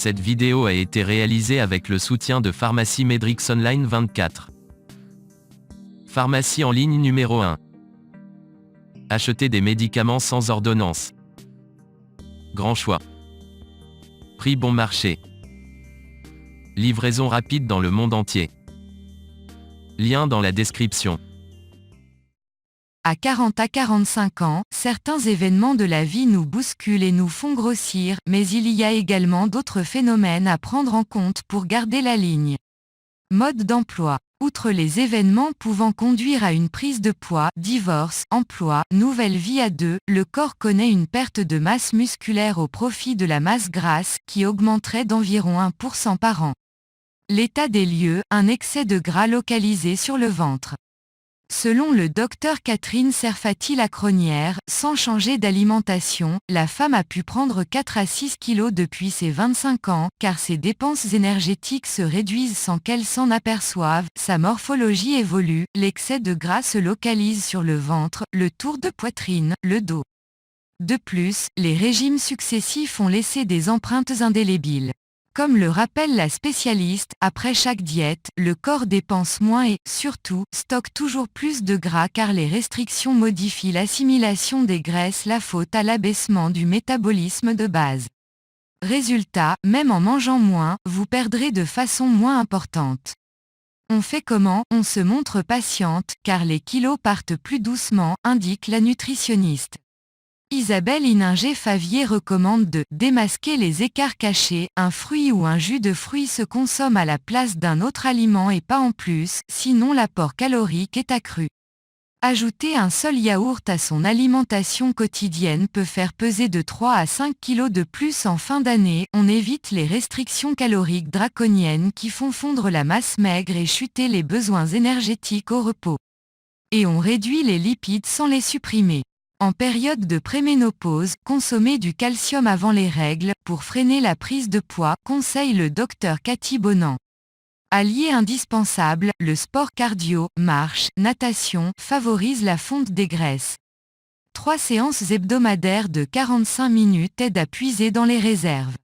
Cette vidéo a été réalisée avec le soutien de Pharmacie Medrix Online 24. Pharmacie en ligne numéro 1. Achetez des médicaments sans ordonnance. Grand choix. Prix bon marché. Livraison rapide dans le monde entier. Lien dans la description. À 40 à 45 ans, certains événements de la vie nous bousculent et nous font grossir, mais il y a également d'autres phénomènes à prendre en compte pour garder la ligne. Mode d'emploi. Outre les événements pouvant conduire à une prise de poids, divorce, emploi, nouvelle vie à deux, le corps connaît une perte de masse musculaire au profit de la masse grasse, qui augmenterait d'environ 1% par an. L'état des lieux, un excès de gras localisé sur le ventre. Selon le docteur Catherine Serfati-Lacronière, sans changer d'alimentation, la femme a pu prendre 4 à 6 kilos depuis ses 25 ans, car ses dépenses énergétiques se réduisent sans qu'elle s'en aperçoive, sa morphologie évolue, l'excès de gras se localise sur le ventre, le tour de poitrine, le dos. De plus, les régimes successifs ont laissé des empreintes indélébiles. Comme le rappelle la spécialiste, après chaque diète, le corps dépense moins et, surtout, stocke toujours plus de gras car les restrictions modifient l'assimilation des graisses, la faute à l'abaissement du métabolisme de base. Résultat, même en mangeant moins, vous perdrez de façon moins importante. On fait comment? On se montre patiente, car les kilos partent plus doucement, indique la nutritionniste. Isabelle Inninger-Favier recommande de démasquer les écarts cachés, un fruit ou un jus de fruits se consomme à la place d'un autre aliment et pas en plus, sinon l'apport calorique est accru. Ajouter un seul yaourt à son alimentation quotidienne peut faire peser de 3 à 5 kg de plus en fin d'année, on évite les restrictions caloriques draconiennes qui font fondre la masse maigre et chuter les besoins énergétiques au repos. Et on réduit les lipides sans les supprimer. En période de préménopause, consommer du calcium avant les règles, pour freiner la prise de poids, conseille le docteur Cathy Bonan. Allié indispensable, le sport cardio, marche, natation, favorise la fonte des graisses. 3 séances hebdomadaires de 45 minutes aident à puiser dans les réserves.